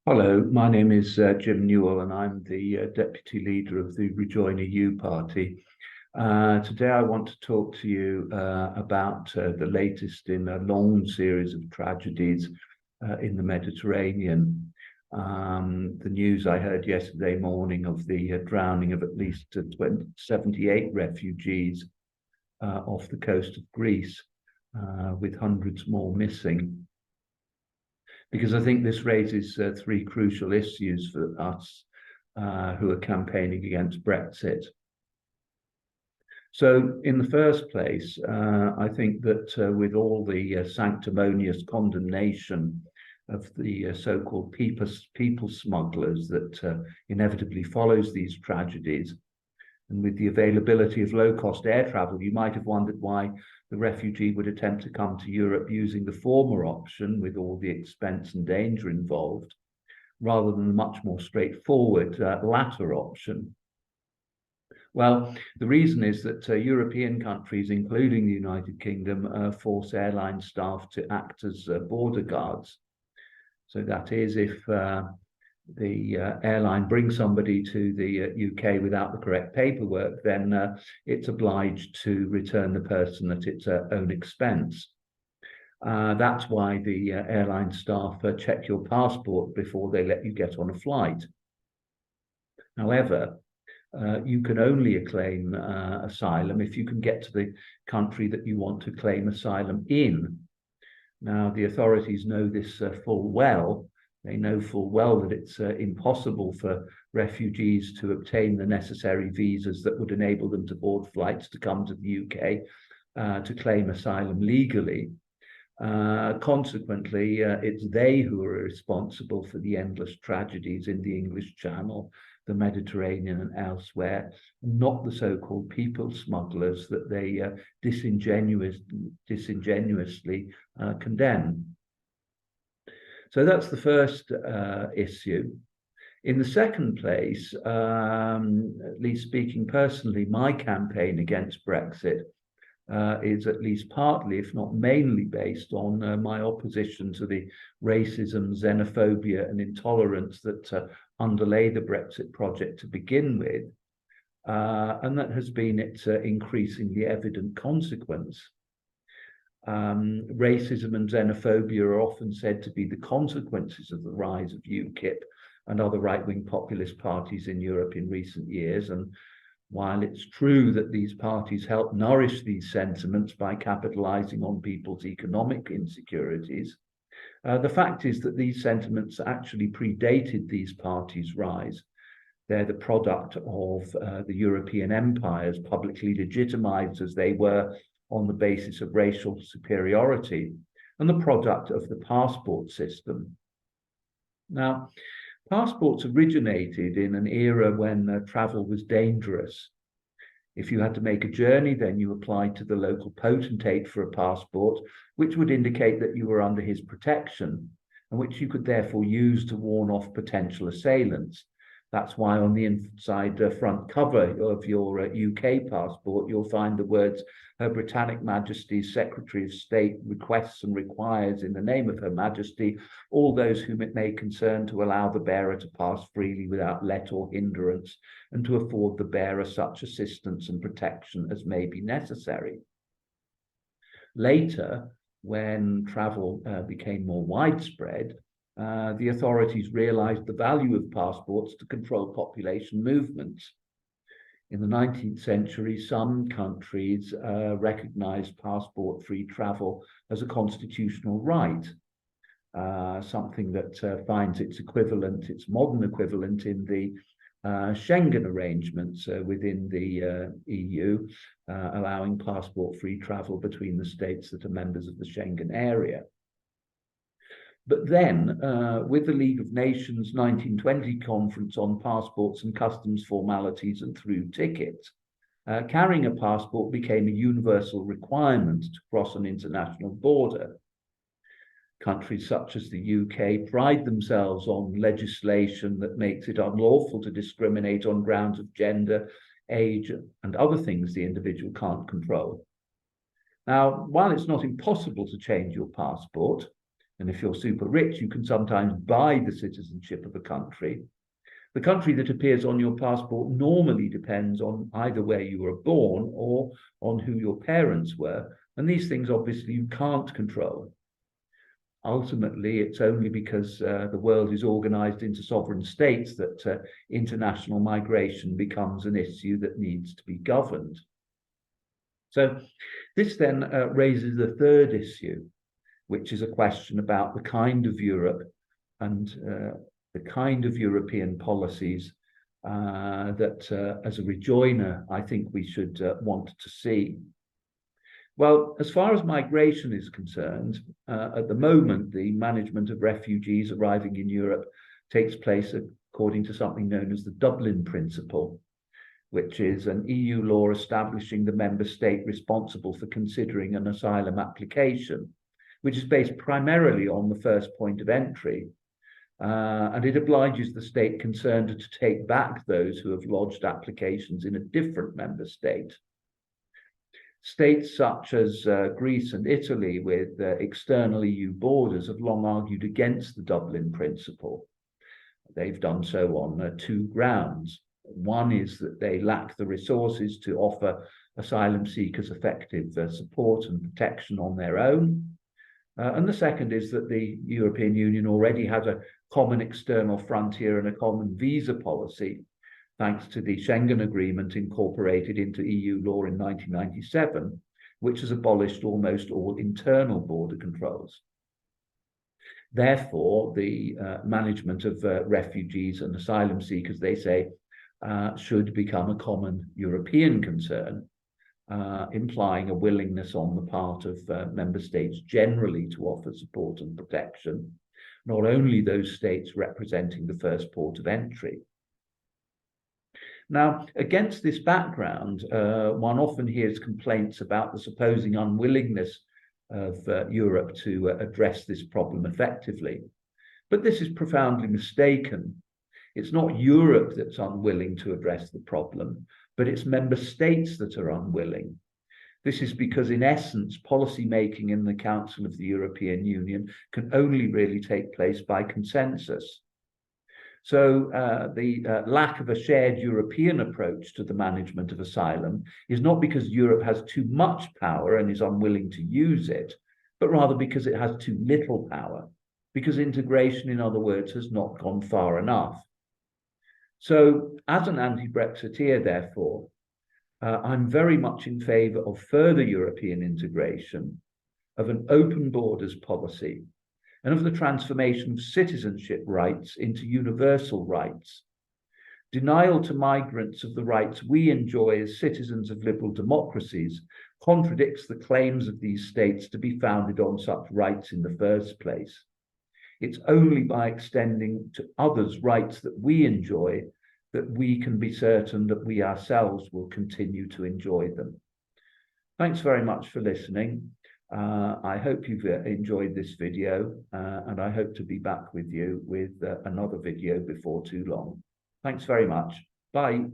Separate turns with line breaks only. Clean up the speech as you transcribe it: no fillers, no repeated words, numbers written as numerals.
Hello, my name is Jim Newell, and I'm the deputy leader of the Rejoin EU party. Today, I want to talk to you about the latest in a long series of tragedies in the Mediterranean. The news I heard yesterday morning of the drowning of at least 78 refugees off the coast of Greece, with hundreds more missing. Because I think this raises three crucial issues for us who are campaigning against Brexit. So in the first place, I think that with all the sanctimonious condemnation of the so-called people smugglers that inevitably follows these tragedies, and with the availability of low-cost air travel, you might have wondered why the refugee would attempt to come to Europe using the former option with all the expense and danger involved, rather than the much more straightforward latter option. Well, the reason is that European countries, including the United Kingdom, force airline staff to act as border guards. So that is, if the airline brings somebody to the UK without the correct paperwork, then it's obliged to return the person at its own expense. That's why the airline staff check your passport before they let you get on a flight. However, you can only claim asylum if you can get to the country that you want to claim asylum in. Now, the authorities know this full well. They know full well that it's impossible for refugees to obtain the necessary visas that would enable them to board flights to come to the UK to claim asylum legally. Consequently, it's they who are responsible for the endless tragedies in the English Channel, the Mediterranean and elsewhere, not the so-called people smugglers that they disingenuously condemn. So that's the first issue. In the second place, at least speaking personally, my campaign against Brexit is at least partly, if not mainly, based on my opposition to the racism, xenophobia and intolerance that underlay the Brexit project to begin with, and that has been its increasingly evident consequence. Racism and xenophobia are often said to be the consequences of the rise of UKIP and other right-wing populist parties in Europe in recent years. And while it's true that these parties help nourish these sentiments by capitalizing on people's economic insecurities, the fact is that these sentiments actually predated these parties' rise. They're the product of the European empires, publicly legitimized as they were on the basis of racial superiority, and the product of the passport system. Now, passports originated in an era when travel was dangerous. If you had to make a journey, then you applied to the local potentate for a passport, which would indicate that you were under his protection, and which you could therefore use to warn off potential assailants. That's why on the inside front cover of your UK passport, you'll find the words, Her Britannic Majesty's Secretary of State requests and requires in the name of Her Majesty all those whom it may concern to allow the bearer to pass freely without let or hindrance, and to afford the bearer such assistance and protection as may be necessary. Later, when travel became more widespread, the authorities realized the value of passports to control population movements. In the 19th century, some countries recognized passport-free travel as a constitutional right, something that finds its equivalent, its modern equivalent in the Schengen arrangements within the EU, allowing passport-free travel between the states that are members of the Schengen area. But then, with the League of Nations 1920 conference on passports and customs formalities and through tickets, carrying a passport became a universal requirement to cross an international border. Countries such as the UK pride themselves on legislation that makes it unlawful to discriminate on grounds of gender, age, and other things the individual can't control. Now, while it's not impossible to change your passport, And if you're super rich, you can sometimes buy the citizenship of a country. The country that appears on your passport normally depends on either where you were born or on who your parents were. And these things, obviously, you can't control. Ultimately, it's only because the world is organized into sovereign states that international migration becomes an issue that needs to be governed. So this then raises the third issue, which is a question about the kind of Europe and the kind of European policies that, as a rejoiner, I think we should want to see. Well, as far as migration is concerned, at the moment, the management of refugees arriving in Europe takes place according to something known as the Dublin Principle, which is an EU law establishing the member state responsible for considering an asylum application, which is based primarily on the first point of entry. And it obliges the state concerned to take back those who have lodged applications in a different member state. States such as Greece and Italy with external EU borders have long argued against the Dublin Principle. They've done so on two grounds. One is that they lack the resources to offer asylum seekers effective support and protection on their own. And the second is that the European Union already has a common external frontier and a common visa policy, thanks to the Schengen Agreement incorporated into EU law in 1997, which has abolished almost all internal border controls. Therefore, the management of refugees and asylum seekers, they say, should become a common European concern, implying a willingness on the part of member states generally to offer support and protection, not only those states representing the first port of entry. Now, against this background, one often hears complaints about the supposed unwillingness of Europe to address this problem effectively. But this is profoundly mistaken. It's not Europe that's unwilling to address the problem, but it's member states that are unwilling. This is because, in essence, policy making in the Council of the European Union can only really take place by consensus. So the lack of a shared European approach to the management of asylum is not because Europe has too much power and is unwilling to use it, but rather because it has too little power, because integration, in other words, has not gone far enough. So as an anti-Brexiteer, therefore, I'm very much in favour of further European integration, of an open borders policy, and of the transformation of citizenship rights into universal rights. Denial to migrants of the rights we enjoy as citizens of liberal democracies contradicts the claims of these states to be founded on such rights in the first place. It's only by extending to others rights that we enjoy that we can be certain that we ourselves will continue to enjoy them. Thanks very much for listening. I hope you've enjoyed this video, and I hope to be back with you with another video before too long. Thanks very much. Bye.